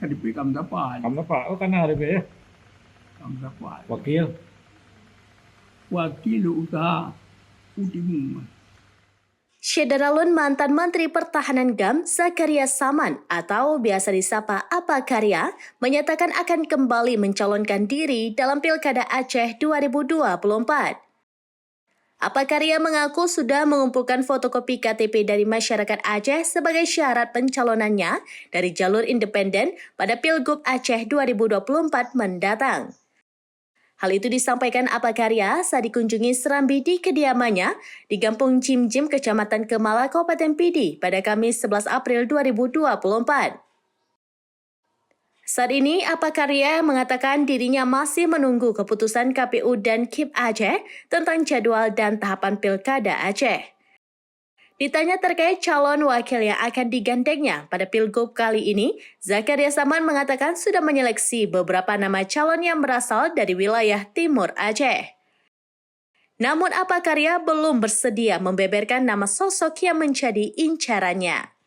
KDP Kamdapat. Kamdapat. Oh, kana KDP ya? Kamdapat. Wakil. Wakil usaha Utimung. Syederalun mantan Menteri Pertahanan GAM Zakaria Saman atau biasa disapa Apakarya menyatakan akan kembali mencalonkan diri dalam Pilkada Aceh 2024. Apakarya mengaku sudah mengumpulkan fotokopi KTP dari masyarakat Aceh sebagai syarat pencalonannya dari jalur independen pada Pilgub Aceh 2024 mendatang. Hal itu disampaikan Apakarya saat dikunjungi Serambi di kediamannya di Kampung Jim-Jim, Kecamatan Kemala, Kabupaten Pidi pada Kamis 11 April 2024. Saat ini, Apakarya mengatakan dirinya masih menunggu keputusan KPU dan KIP Aceh tentang jadwal dan tahapan Pilkada Aceh. Ditanya terkait calon wakil yang akan digandengnya pada Pilgub kali ini, Zakaria Saman mengatakan sudah menyeleksi beberapa nama calon yang berasal dari wilayah Timur Aceh. Namun Apakarya belum bersedia membeberkan nama sosok yang menjadi incarannya.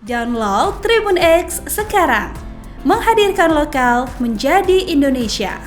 Download Tribun X sekarang, menghadirkan lokal menjadi Indonesia.